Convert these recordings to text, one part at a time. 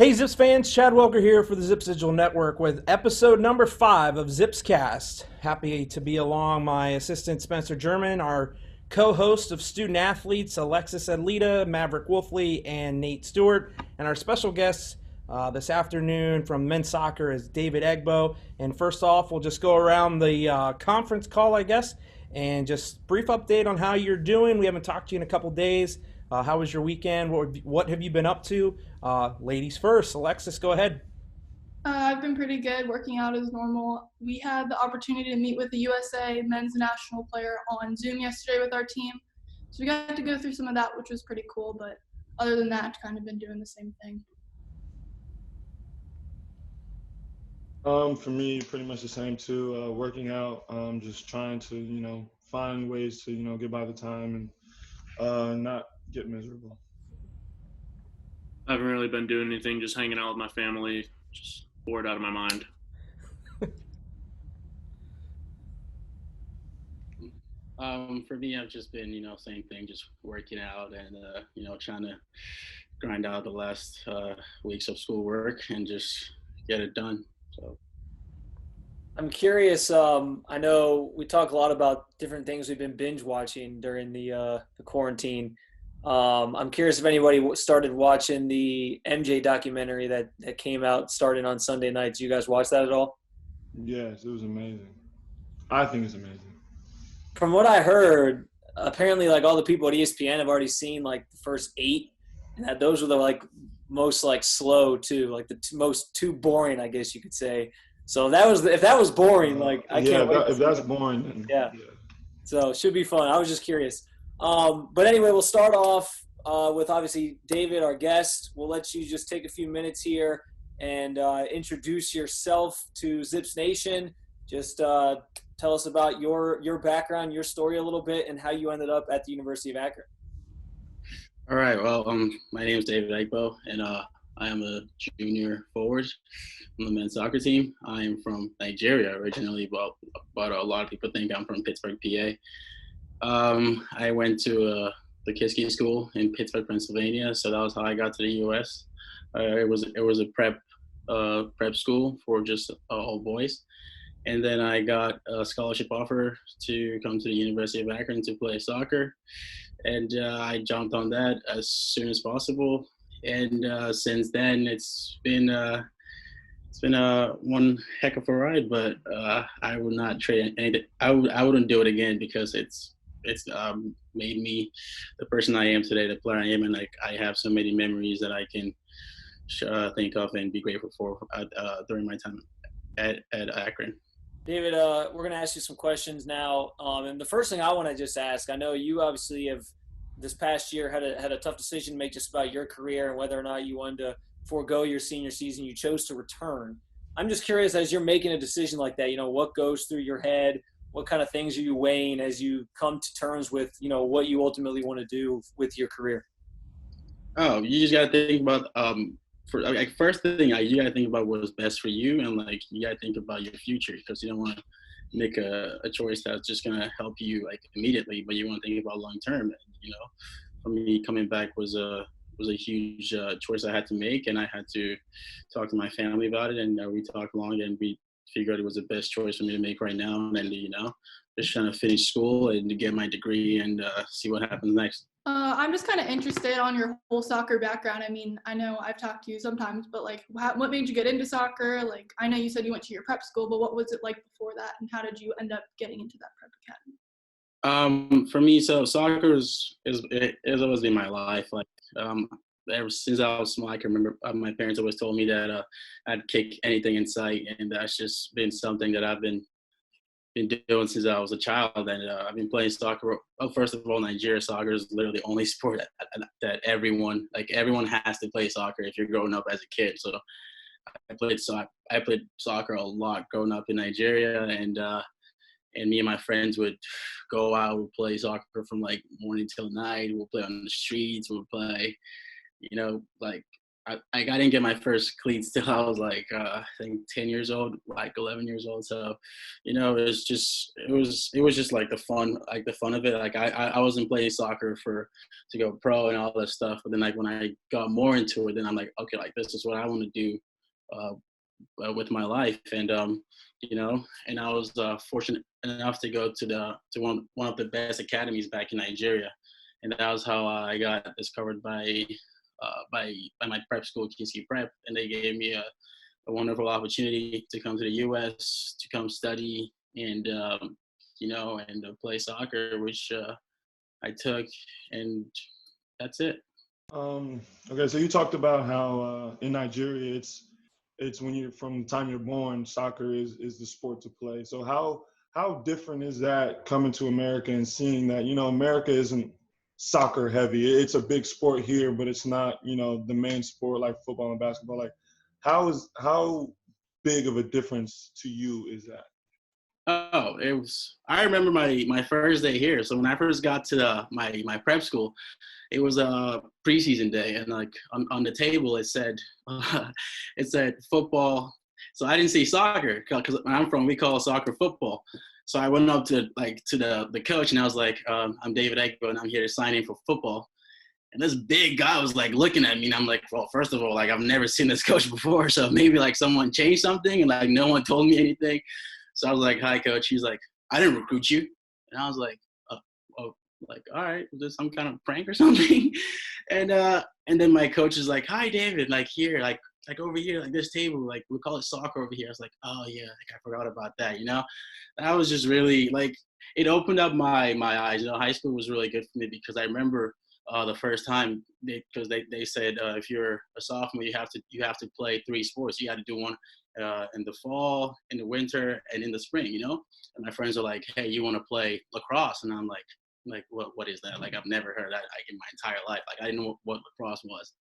Hey Zips fans, Chad Welker here for the Zips Digital Network with episode number 5 of ZipsCast. Happy to be along my assistant Spencer German, our co-host of Student Athletes Alexis Adlita, Maverick Wolfley, and Nate Stewart, and our special guests this afternoon from men's soccer is David Egbo. And first off, we'll just go around the conference call, I guess, and just brief update on how you're doing. We haven't talked to you in a couple days. How was your weekend? What have you been up to? Ladies first. Alexis, go ahead. I've been pretty good, working out as normal. We had the opportunity to meet with the USA men's national player on Zoom yesterday with our team. So we got to go through some of that, which was pretty cool. But other than that, I've kind of been doing the same thing. For me, pretty much the same too. Working out, just trying to, find ways to, get by the time and not get miserable. I haven't really been doing anything, just hanging out with my family, just bored out of my mind. For me, I've just been, same thing, just working out and, trying to grind out the last weeks of schoolwork and just get it done. So. I'm curious. I know we talk a lot about different things we've been binge watching during the quarantine. I'm curious if anybody started watching the MJ documentary that came out starting on Sunday nights. You guys watch that at all? Yes, it was amazing. I think it's amazing. From what I heard, apparently like all the people at ESPN have already seen like the first 8, and that those were the like most like slow too, like the most too boring, I guess you could say. So if that was boring, like I can't wait. If that's boring, then yeah. So it should be fun. I was just curious. But anyway, we'll start off with obviously David, our guest. We'll let you just take a few minutes here and introduce yourself to Zips Nation. Just tell us about your background, your story a little bit, and how you ended up at the University of Akron. All right. Well, my name is David Egbo, and I am a junior forward on the men's soccer team. I am from Nigeria originally, but a lot of people think I'm from Pittsburgh, PA. I went to the Kiski School in Pittsburgh, Pennsylvania, so that was how I got to the U.S. It was a prep school for just all boys, and then I got a scholarship offer to come to the University of Akron to play soccer, and I jumped on that as soon as possible. And since then, it's been one heck of a ride. But I would not trade anything. I wouldn't do it again because it's made me the person I am today, the player I am, and like I have so many memories that I can think of and be grateful for during my time at Akron. David, we're going to ask you some questions now, and the first thing I want to just ask, I know you obviously have this past year had a tough decision to make just about your career and whether or not you wanted to forego your senior season. You chose to return. I'm just curious, as you're making a decision like that, what goes through your head? What kind of things are you weighing as you come to terms with, what you ultimately want to do with your career? Oh, you just got to think about first thing you got to think about what's best for you, and like you got to think about your future, because you don't want to make a choice that's just going to help you like immediately, but you want to think about long term. For me, coming back was a huge choice I had to make, and I had to talk to my family about it, and we talked long, and we figured it was the best choice for me to make right now, and just trying to finish school and to get my degree and see what happens next. I'm just kind of interested on your whole soccer background. I mean, I know I've talked to you sometimes, but like, what made you get into soccer? Like, I know you said you went to your prep school, but what was it like before that, and how did you end up getting into that prep academy? For me, so soccer is always been my life. Like, ever since I was small, I can remember my parents always told me that I'd kick anything in sight, and that's just been something that I've been doing since I was a child. And I've been playing soccer. Well, first of all, Nigeria soccer is literally the only sport that everyone has to play soccer if you're growing up as a kid. So I played soccer a lot growing up in Nigeria, and me and my friends would go out, we'd play soccer from like morning till night. We'll play on the streets. We'll play, I didn't get my first cleats till I was like I think 10 years old, like 11 years old. So, it was just like the fun of it. Like I wasn't playing soccer to go pro and all that stuff. But then like when I got more into it, then I'm like, okay, like this is what I want to do with my life. And and I was fortunate enough to go to one of the best academies back in Nigeria, and that was how I got discovered by my prep school, Kinsey Prep, and they gave me a wonderful opportunity to come to the U.S. to come study and play soccer, which I took, and that's it. Okay, so you talked about how in Nigeria it's when you're from the time you're born, soccer is the sport to play. So how different is that coming to America and seeing that America isn't soccer heavy? It's a big sport here, but it's not the main sport like football and basketball. Like how big of a difference to you is that? Oh, I remember my first day here. So when I first got to my prep school, it was a preseason day, and like on the table it said football. So I didn't see soccer because where I'm from, we call soccer football. So I went up to the coach, and I was like, I'm David Egbo, and I'm here to sign in for football. And this big guy was like looking at me, and I'm like, well, first of all, like I've never seen this coach before, so maybe like someone changed something, and like no one told me anything. So I was like, hi, coach. He's like, I didn't recruit you. And I was like, oh, like, all right, is this some kind of prank or something? And then my coach is like, hi, David, like here, like over here, like this table, like we call it soccer over here. I was like, oh yeah, like I forgot about that, That was just really like, it opened up my eyes. High school was really good for me because I remember the first time because they said if you're a sophomore, you have to play 3 sports. You had to do one in the fall, in the winter, and in the spring, And my friends are like, hey, you want to play lacrosse? And I'm like what is that? Like I've never heard that like in my entire life. Like I didn't know what lacrosse was.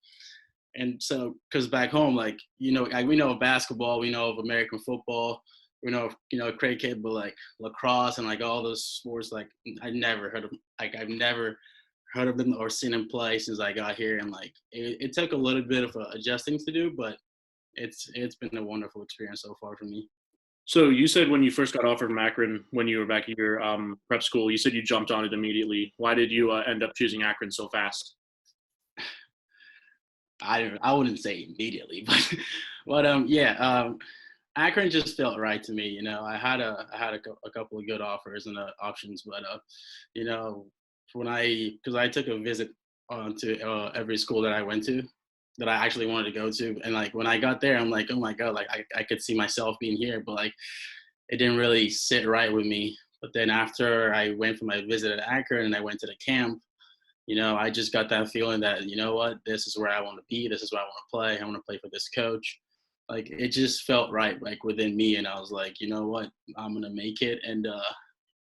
And so, because back home, like we know of basketball, we know of American football, we know of cricket, but like lacrosse and like all those sports, like I've never heard of them or seen them play since I got here. And like it took a little bit of adjusting to do, but it's been a wonderful experience so far for me. So you said when you first got offered from Akron, when you were back at your prep school, you said you jumped on it immediately. Why did you end up choosing Akron so fast? I wouldn't say immediately, but Akron just felt right to me. I had a couple of good offers and options, but because I took a visit to every school that I went to, that I actually wanted to go to, and like when I got there, I'm like, oh my god, like I could see myself being here, but like it didn't really sit right with me. But then after I went for my visit at Akron and I went to the camp, I just got that feeling that, what, this is where I want to be. This is where I want to play. I want to play for this coach. Like, it just felt right, like, within me. And I was like, you know what, I'm going to make it. And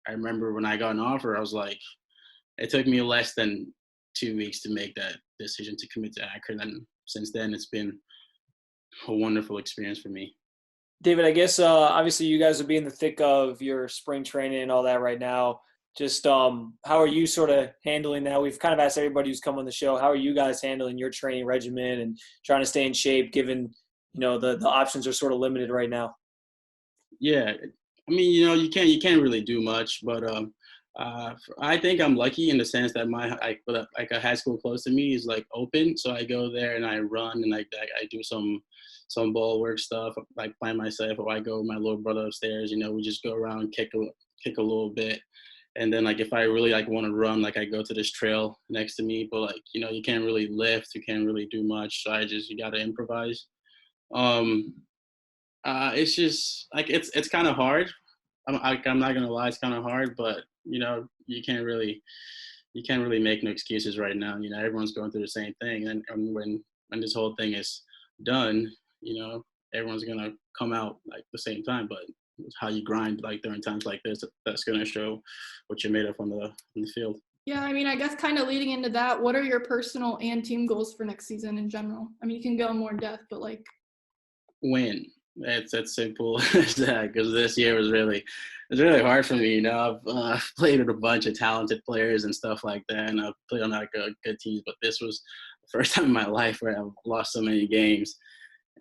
I remember when I got an offer, I was like, it took me less than 2 weeks to make that decision to commit to Akron. And since then, it's been a wonderful experience for me. David, I guess obviously you guys will be in the thick of your spring training and all that right now. Just how are you sort of handling that? We've kind of asked everybody who's come on the show, how are you guys handling your training regimen and trying to stay in shape given, the options are sort of limited right now? Yeah, I mean, you can't really do much, but I think I'm lucky in the sense that like a high school close to me is like open, so I go there and I run and I do some ball work stuff like by myself, or I go with my little brother upstairs. We just go around, kick a little bit. And then, like, if I really, like, want to run, like, I go to this trail next to me. But, like, you can't really lift. You can't really do much. So you got to improvise. It's just, like, it's kind of hard. I'm not going to lie. It's kind of hard. But, you can't really make no excuses right now. Everyone's going through the same thing. And when this whole thing is done, everyone's going to come out, like, the same time. But how you grind like during times like this, that's going to show what you're made of on the field. Yeah, I mean, I guess kind of leading into that, what are your personal and team goals for next season in general? I mean, you can go more in depth, but like win. It's as simple as that, because this year was really hard for me. I've played with a bunch of talented players and stuff like that, and I've played on like good teams, but this was first time in my life where I've lost so many games.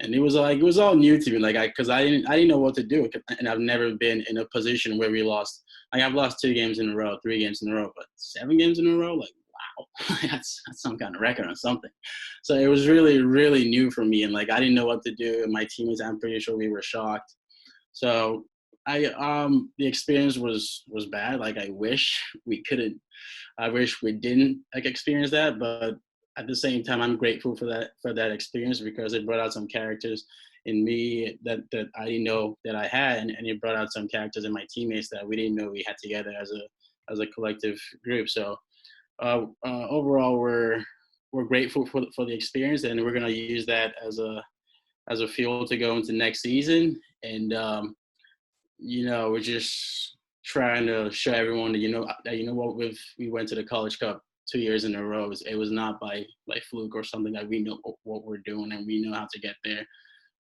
And it was all new to me, because I didn't know what to do, and I've never been in a position where we lost. Like, I've lost 2 games in a row, 3 games in a row, but 7 games in a row, like, wow, that's some kind of record or something. So it was really, really new for me, and like I didn't know what to do. And my teammates, I'm pretty sure we were shocked. So the experience was bad. Like, I wish we didn't like experience that, but at the same time, I'm grateful for that experience, because it brought out some characters in me that I didn't know that I had, and it brought out some characters in my teammates that we didn't know we had together as a collective group. So overall, we're grateful for the experience, and we're gonna use that as a fuel to go into next season. And we're just trying to show everyone that what we went to the College Cup 2 years in a row. It was not by fluke or something, that we know what we're doing and we know how to get there.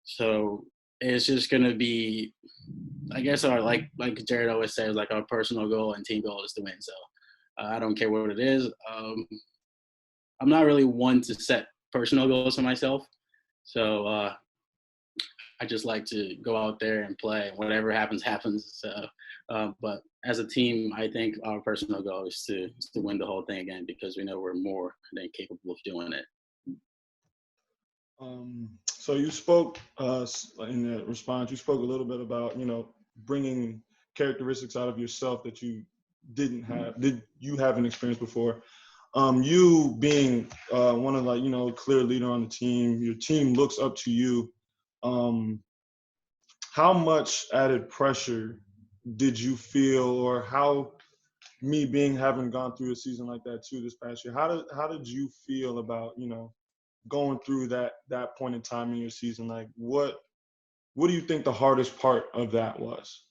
So it's just gonna be, I guess, our like Jared always says, like, our personal goal and team goal is to win. So I don't care what it is. I'm not really one to set personal goals for myself. So I just like to go out there and play. Whatever happens, happens. So, but as a team, I think our personal goal is to win the whole thing again, because we know we're more than capable of doing it. So you spoke in the response. You spoke a little bit about bringing characteristics out of yourself that you haven't experienced before. You being one of clear leader on the team, your team looks up to you. How much added pressure did you feel, or how, having gone through a season like that too this past year, how did you feel about going through that point in time in your season? Like, what do you think the hardest part of that was?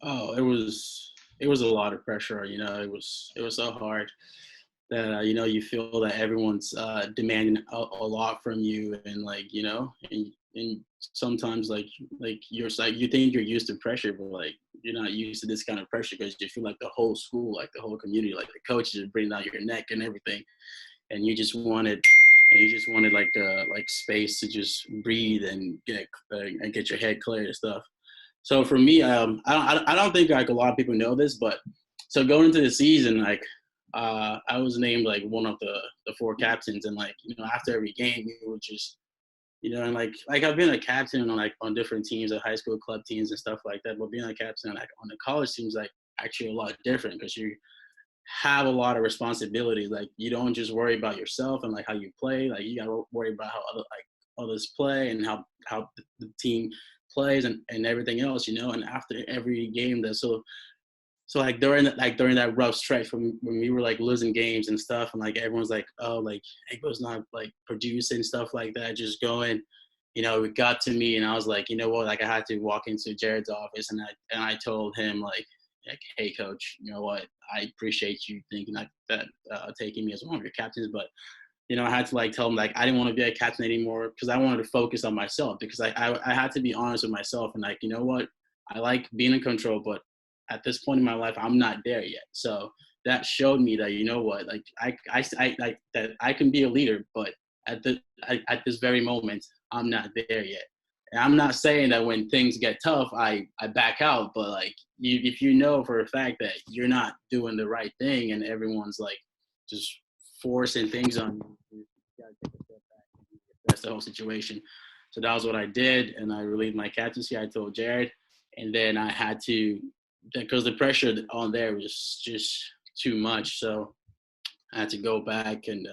Oh, it was a lot of pressure. It was so hard that you feel that everyone's demanding a lot from you, and and sometimes you think you're used to pressure, but like you're not used to this kind of pressure, because you feel like the whole school, like the whole community, like the coaches are breathing out your neck and everything, and you just wanted like space to just breathe and get your head clear and stuff. So for me, I don't think like a lot of people know this, but so going into the season, I was named like one of the 4 captains, and after every game we would just and like I've been a captain on different teams, high school club teams and stuff like that, but being a captain on the college teams actually a lot different, because you have a lot of responsibilities. Like, you don't just worry about yourself and how you play, you got to worry about how others play and how the team plays and everything else, and after every game so during that rough stretch when we were losing games and stuff, and everyone's like, oh, Egbo's not producing, stuff like that, just going, it got to me, and I was like, you know what, I had to walk into Jared's office, and I told him hey coach, you know what, I appreciate you thinking that taking me as one of your captains, but I had to tell him I didn't want to be a captain anymore, because I wanted to focus on myself, because I had to be honest with myself, and you know what, I like being in control, but at this point in my life, I'm not there yet. So that showed me that, you know what, that I can be a leader, but at this very moment, I'm not there yet. And I'm not saying that when things get tough, I back out, but if you know for a fact that you're not doing the right thing and everyone's just forcing things on you, you gotta take a step back. That's the whole situation. So that was what I did, and I relieved my captaincy. I told Jared, and then I had to, because the pressure on there was just too much. So I had to go back, and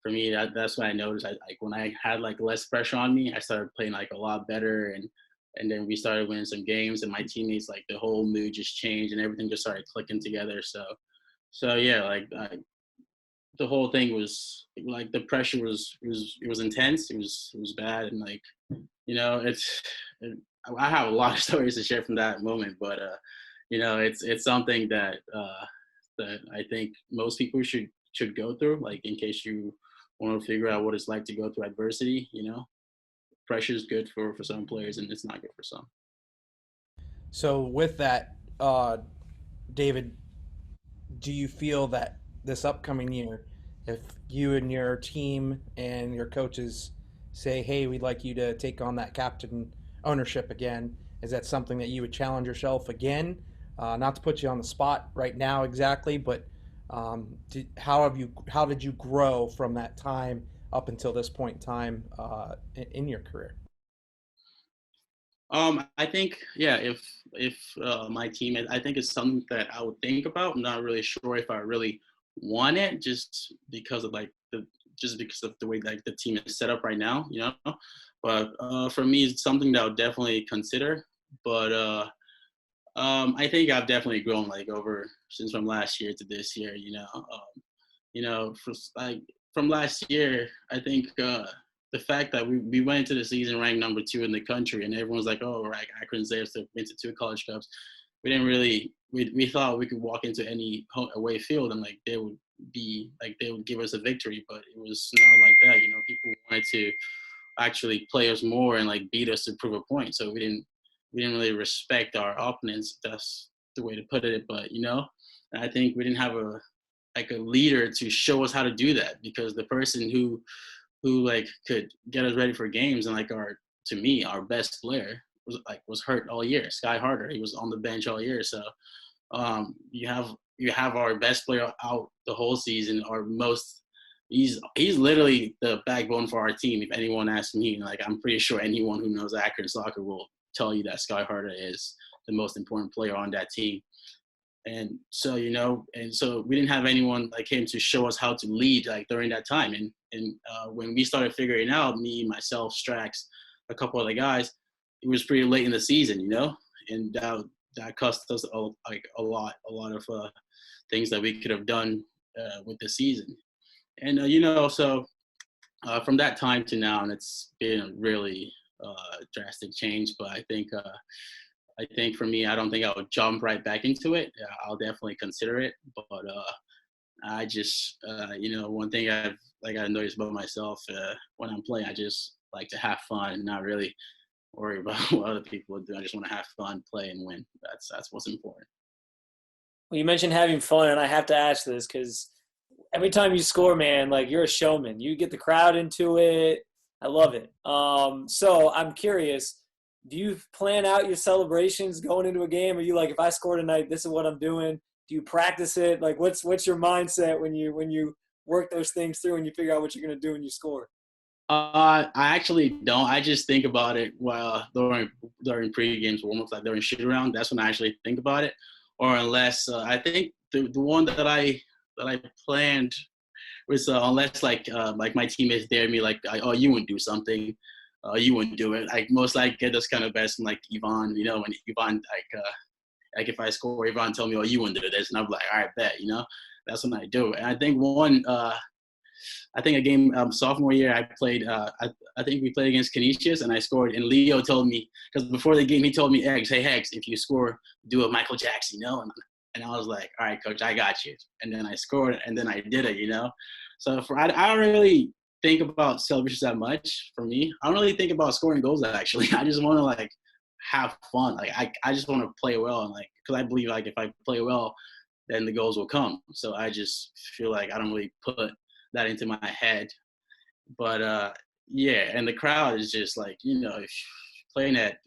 for me, that's what I noticed. When I had less pressure on me, I started playing a lot better, and then we started winning some games, and my teammates, the whole mood just changed, and everything just started clicking together. So yeah, the whole thing was the pressure was intense. It was bad, and I have a lot of stories to share from that moment, but it's something that I think most people should go through, in case you want to figure out what it's like to go through adversity. Pressure is good for some players, and it's not good for some. So with that, David, do you feel that this upcoming year if you and your team and your coaches say, hey, we'd like you to take on that captain ownership again, is that something that you would challenge yourself again? Not to put you on the spot right now exactly, but how did you grow from that time up until this point in time in your career? I think, yeah, if my team, I think it's something that I would think about. I'm not really sure if I really want it, just because of the way like the team is set up right now, you know. But for me, it's something that I would definitely consider. But I think I've definitely grown like over since from last year to this year, you know. From last year, I think the fact that we went into the season ranked number 2 in the country, and everyone's like, oh, right, Akron's there, so been to 2 college cups. We didn't really, we thought we could walk into any away field and like they would give us a victory, but it was not like that. You know, people wanted to actually play us more and like beat us to prove a point. So we didn't really respect our opponents. That's the way to put it. But you know, and I think we didn't have a leader to show us how to do that, because the person who like could get us ready for games and like our best player was hurt all year. Sky Harder, he was on the bench all year. So you have our best player out the whole season. He's literally the backbone for our team. If anyone asks me, like I'm pretty sure anyone who knows Akron soccer will tell you that Sky Harder is the most important player on that team. And so, you know, so we didn't have anyone like him to show us how to lead like during that time. And when we started figuring out, me, myself, Strax, a couple other guys, it was pretty late in the season, you know, and that cost us a lot of things that we could have done with the season. And you know, so from that time to now, and it's been a really drastic change. But I think for me, I don't think I would jump right back into it. I'll definitely consider it, but I just, you know, one thing I've noticed about myself when I'm playing, I just like to have fun and not really worry about what other people do. I just want to have fun, play, and win. That's what's important. Well, you mentioned having fun, and I have to ask this because every time you score, man, like you're a showman. You get the crowd into it. I love it. So I'm curious, do you plan out your celebrations going into a game? Are you like, if I score tonight, this is what I'm doing? Do you practice it? Like, what's your mindset when you work those things through and you figure out what you're going to do when you score? I actually don't. I just think about it while during pre-games, warm-ups, like during shoot-around. That's when I actually think about it. Or unless I think the one that I planned was unless like my teammates dare me like, oh, you wouldn't do something. You wouldn't do it. Like most like get us kind of best from like Yvonne, you know, when Yvonne like if I score, Yvonne tell me, oh, you wouldn't do this, and I'm like, all right, bet, you know, that's when I do. And I think I think a game sophomore year I played. I think we played against Canisius and I scored. And Leo told me, because before the game he told me, hey Hex, if you score, do a Michael Jackson, you know. And I was like, all right, coach, I got you. And then I scored, and then I did it, you know. So I don't really think about celebrations that much. For me, I don't really think about scoring goals. Actually, I just want to like have fun. Like I just want to play well, and like because I believe like if I play well, then the goals will come. So I just feel like I don't really put that into my head. But yeah, and the crowd is just like, you know, playing at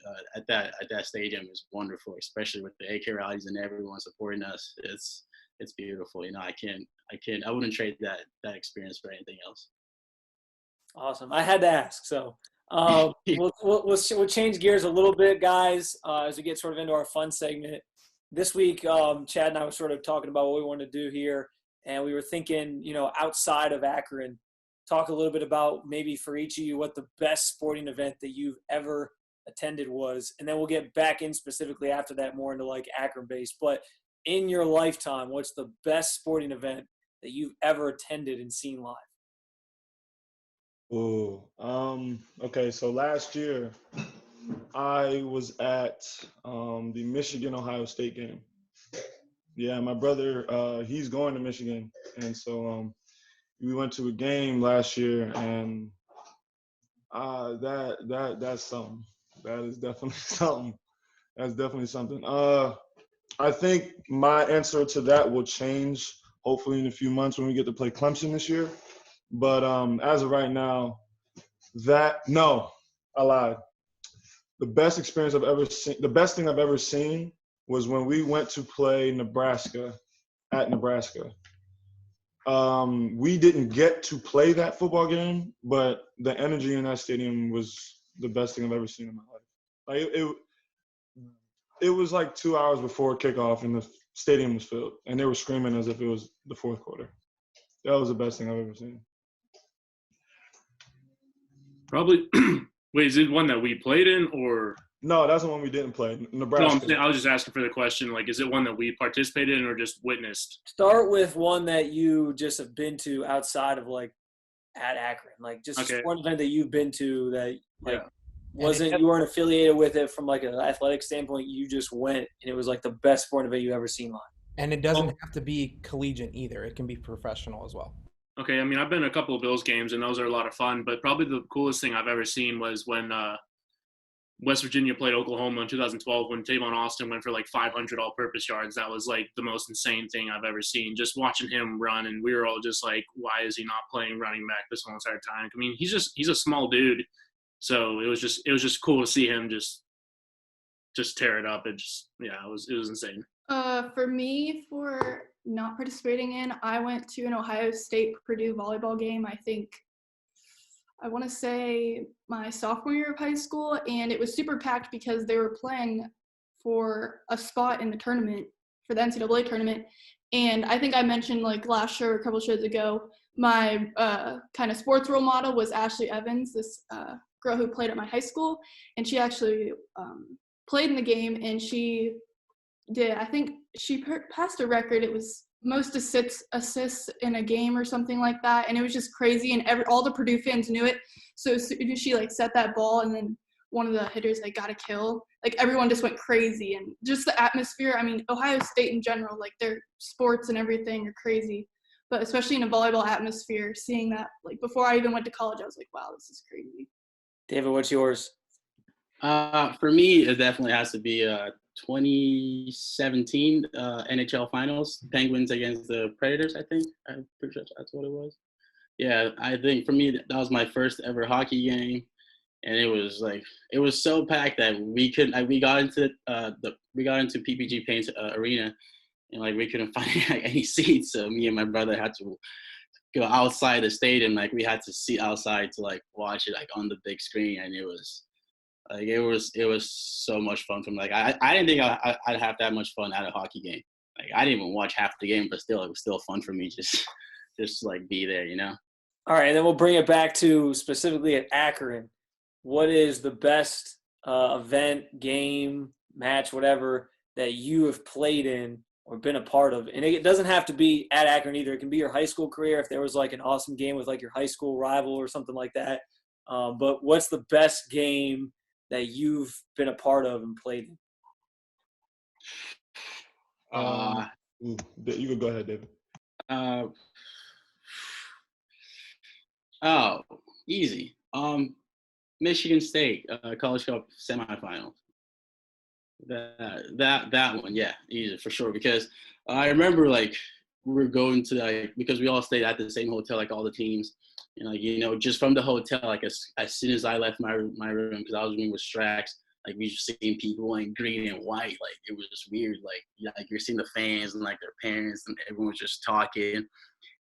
that stadium is wonderful, especially with the AK rallies and everyone supporting us. It's beautiful. You know, I wouldn't trade that experience for anything else. Awesome. I had to ask. So we'll change gears a little bit, guys, as we get sort of into our fun segment. This week, Chad and I were sort of talking about what we wanted to do here, and we were thinking, you know, outside of Akron, talk a little bit about maybe for each of you what the best sporting event that you've ever attended was, and then we'll get back in specifically after that more into like Akron-based. But in your lifetime, what's the best sporting event that you've ever attended and seen live? Oh, okay. So last year, I was at the Michigan-Ohio State game. Yeah, my brother, he's going to Michigan, and so we went to a game last year, and that's something. That is definitely something. That's definitely something. I think my answer to that will change hopefully in a few months when we get to play Clemson this year. But as of right now, I lied. The best experience I've ever seen, the best thing I've ever seen was when we went to play Nebraska at Nebraska. We didn't get to play that football game, but the energy in that stadium was the best thing I've ever seen in my life. Like it was like 2 hours before kickoff, and the stadium was filled, and they were screaming as if it was the fourth quarter. That was the best thing I've ever seen. Probably. Wait, is it one that we played in or? No, that's the one we didn't play. No, Nebraska. I was just asking for the question. Like, is it one that we participated in or just witnessed? Start with one that you just have been to outside of like at Akron, like just one event that you've been to that like you weren't affiliated with it from like an athletic standpoint. You just went and it was like the best sporting event you've ever seen live. And it doesn't have to be collegiate either. It can be professional as well. Okay, I mean, I've been to a couple of Bills games, and those are a lot of fun. But probably the coolest thing I've ever seen was when West Virginia played Oklahoma in 2012 when Tavon Austin went for like 500 all-purpose yards. That was like the most insane thing I've ever seen. Just watching him run, and we were all just like, why is he not playing running back this whole entire time? I mean, he's a small dude, so it was just cool to see him just tear it up. It was insane. For me, for not participating in, I went to an Ohio State-Purdue volleyball game, I want to say my sophomore year of high school, and it was super packed because they were playing for a spot in the tournament, for the NCAA tournament. And I think I mentioned like last show or a couple shows ago, my kind of sports role model was Ashley Evans, this girl who played at my high school, and she actually played in the game, and she passed a record. It was most assists in a game or something like that, and it was just crazy, and all the Purdue fans knew it. So as soon as she like set that ball and then one of the hitters like got a kill, like everyone just went crazy, and just the atmosphere. I mean, Ohio State in general, like their sports and everything are crazy, but especially in a volleyball atmosphere, seeing that, like before I even went to college, I was like, wow, this is crazy. David, what's yours? For me, it definitely has to be 2017 NHL Finals, Penguins against the Predators, I think. I'm pretty sure that's what it was. Yeah, I think for me, that was my first ever hockey game. And it was so packed that we got into PPG Paints Arena, and like we couldn't find any seats. So me and my brother had to go outside the stadium. Like we had to sit outside to like watch it like on the big screen, and it was so much fun for me. Like I didn't think I'd have that much fun at a hockey game. Like I didn't even watch half the game, but still it was still fun for me just like be there, you know. All right, and then we'll bring it back to specifically at Akron. What is the best event, game, match, whatever that you have played in or been a part of? And it doesn't have to be at Akron either. It can be your high school career if there was like an awesome game with like your high school rival or something like that. But what's the best game that you've been a part of and played in? You can go ahead, David. Easy. Michigan State College Cup semifinals. That one, yeah, easy for sure. Because I remember like we were going to because we all stayed at the same hotel, like all the teams, and like just from the hotel, like as soon as I left my room, because I was rooming with Strax, like we just seeing people in green and white, like it was just weird, like you're seeing the fans and like their parents and everyone was just talking,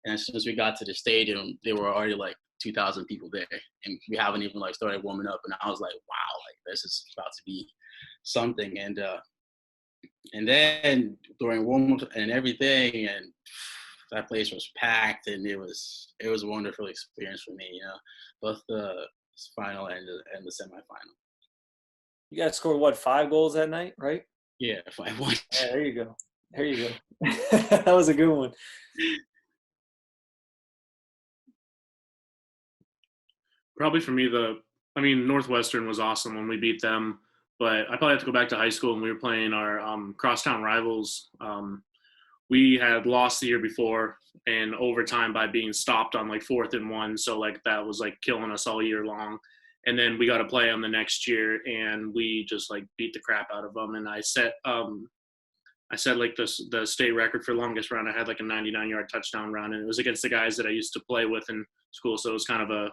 and as soon as we got to the stadium, there were already like 2,000 people there, and we haven't even like started warming up, and I was like, wow, like this is about to be something. And then during warm-up and everything, and that place was packed, and it was a wonderful experience for me, both the final and the semifinal. You guys scored what, 5 goals that night, right? Yeah, 5-1. Yeah, there you go. That was a good one. Probably for me, Northwestern was awesome when we beat them, but I probably have to go back to high school when we were playing our crosstown rivals. We had lost the year before in overtime by being stopped on like 4th and 1. So like that was like killing us all year long. And then we got to play them the next year, and we just like beat the crap out of them. And I set I set like the state record for longest run. I had like a 99-yard touchdown run, and it was against the guys that I used to play with in school. So it was kind of a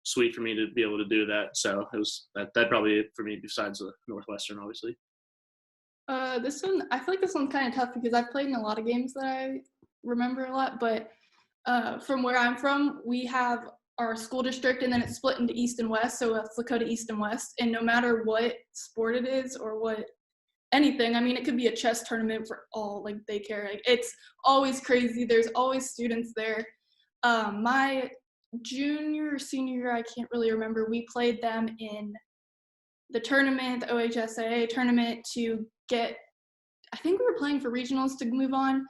sweet for me to be able to do that. So it was that probably it for me besides the Northwestern, obviously. This one, I feel like this one's kind of tough because I've played in a lot of games that I remember a lot, but from where I'm from, we have our school district and then it's split into East and West, so that's Lakota East and West, and no matter what sport it is or what anything, I mean, it could be a chess tournament for all, like, they care. Like, it's always crazy. There's always students there. My junior or senior year, I can't really remember, we played them in the tournament, the OHSAA tournament to get, I think we were playing for regionals to move on,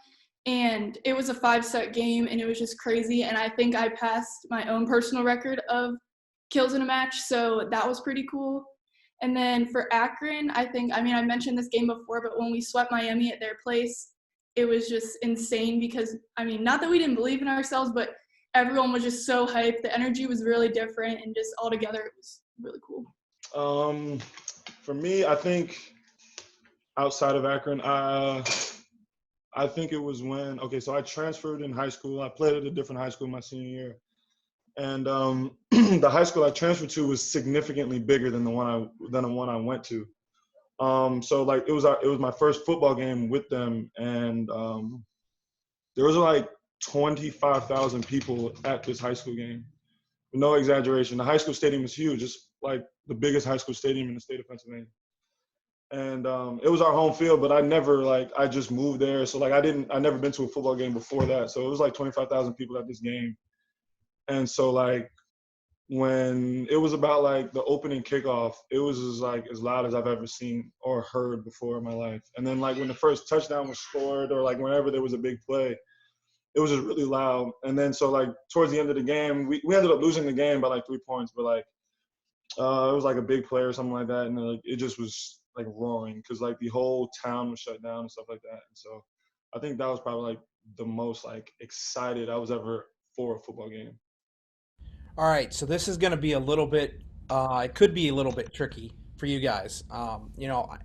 and it was a 5-set game, and it was just crazy, and I think I passed my own personal record of kills in a match, so that was pretty cool. And then for Akron, I mentioned this game before, but when we swept Miami at their place, it was just insane because, I mean, not that we didn't believe in ourselves, but everyone was just so hyped. The energy was really different, and just all together, it was really cool. For me, I think outside of Akron, I think it was when, so I transferred in high school. I played at a different high school my senior year. And the high school I transferred to was significantly bigger than the one I went to. So like it was my first football game with them, and there was like 25,000 people at this high school game. No exaggeration. The high school stadium is huge. It's like the biggest high school stadium in the state of Pennsylvania. And it was our home field, but I just moved there. So like I never been to a football game before that. So it was like 25,000 people at this game. And so like when it was about like the opening kickoff, it was as loud as I've ever seen or heard before in my life. And then like when the first touchdown was scored or like whenever there was a big play, it was just really loud. And then so like towards the end of the game, we ended up losing the game by like 3 points, but like it was like a big play or something like that, and like it just was like roaring because like the whole town was shut down and stuff like that. And so I think that was probably like the most like excited I was ever for a football game. All right, so this is going to be a little bit, it could be a little bit tricky for you guys.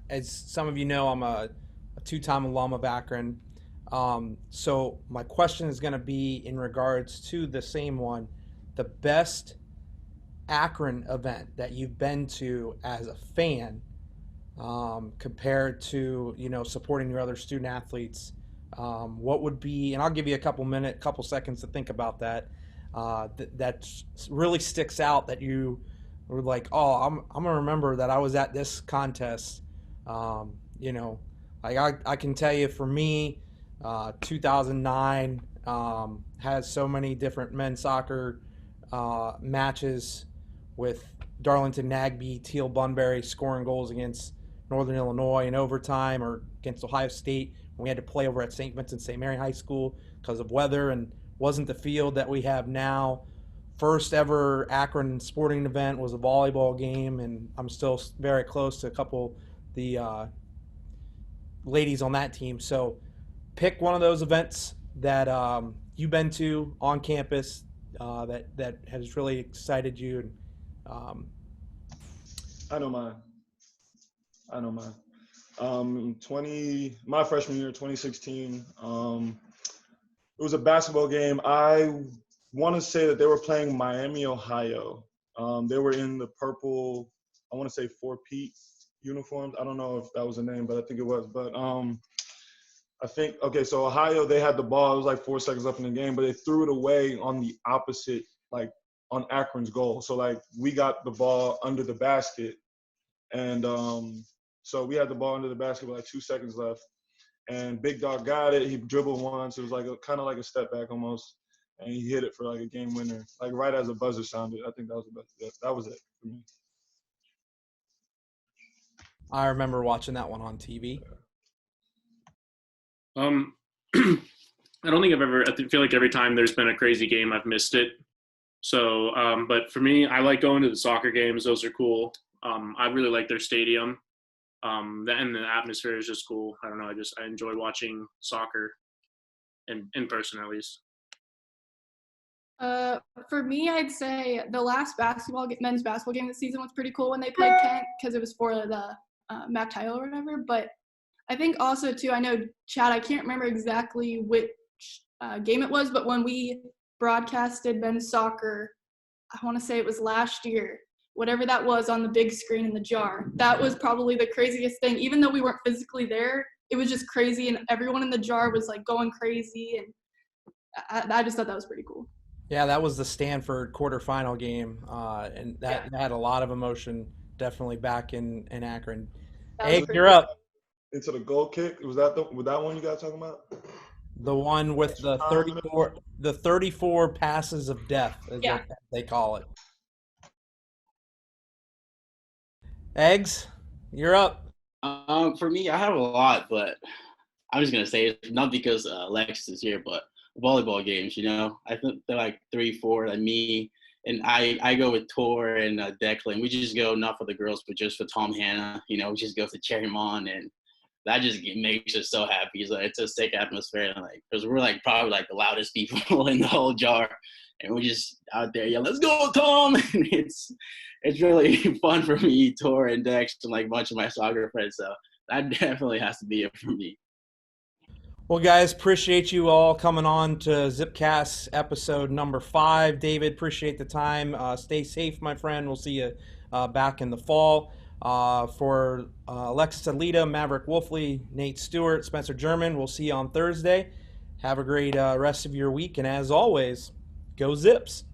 As some of you know, I'm a two-time alum of Akron. So my question is going to be in regards to the same one, the best Akron event that you've been to as a fan, compared to, supporting your other student athletes. What would be, and I'll give you a couple seconds to think about that. That really sticks out that you were like, oh, I'm gonna remember that I was at this contest. Like I can tell you for me, 2009 has so many different men's soccer matches with Darlington Nagby, Teal Bunbury scoring goals against Northern Illinois in overtime or against Ohio State when we had to play over at St. Vincent St. Mary High School because of weather and wasn't the field that we have now. First ever Akron sporting event was a volleyball game, and I'm still very close to a couple the ladies on that team. So pick one of those events that you've been to on campus that has really excited you. And I know mine. My freshman year, 2016. It was a basketball game. I want to say that they were playing Miami, Ohio. They were in the purple, I want to say 4-Pete uniforms. I don't know if that was the name, but I think it was. But I think, so Ohio, they had the ball. It was like 4 seconds left in the game, but they threw it away on the opposite, like on Akron's goal. So like we got the ball under the basket. And so we had the ball under the basket with like 2 seconds left. And Big Dog got it. He dribbled once. It was like kind of like a step back almost. And he hit it for like a game winner, like right as a buzzer sounded. I think that was the best. That was it for me. I remember watching that one on TV. I don't think I feel like every time there's been a crazy game, I've missed it. So, but for me, I like going to the soccer games. Those are cool. I really like their stadium. And the atmosphere is just cool. I don't know. I enjoy watching soccer in person, at least. For me, I'd say the last men's basketball game this season was pretty cool when they played Kent because it was for the MAC title or whatever. But I think also too, I know Chad, I can't remember exactly which game it was, but when we broadcasted men's soccer, I want to say it was last year, whatever that was on the big screen in the jar, that was probably the craziest thing. Even though we weren't physically there, it was just crazy, and everyone in the jar was like going crazy, and I just thought that was pretty cool. Yeah, that was the Stanford quarterfinal game, and that had a lot of emotion, definitely back in Akron. Hey, you're up. Into the goal kick. Was that one you guys talking about? The one with the 34 passes of death, is what they call it. Eggs, you're up. For me, I have a lot, but I'm just gonna say it's not because Lex is here, but volleyball games. I think they're like 3, 4. Like me and I go with Tor and Declan. We just go not for the girls, but just for Tom Hanna. We just go to Cherrymont, and that just makes us so happy. It's a sick atmosphere, and because we're probably the loudest people in the whole jar, and we're just out there yelling, "Let's go, Tom!" And it's really fun for me, Tor and Dex, and a bunch of my soccer friends. So that definitely has to be it for me. Well, guys, appreciate you all coming on to ZipsCast episode number 5. David, appreciate the time. Stay safe, my friend. We'll see you back in the fall. For Alexis Alita, Maverick Wolfley, Nate Stewart, Spencer German, we'll see you on Thursday. Have a great rest of your week, and as always, go Zips!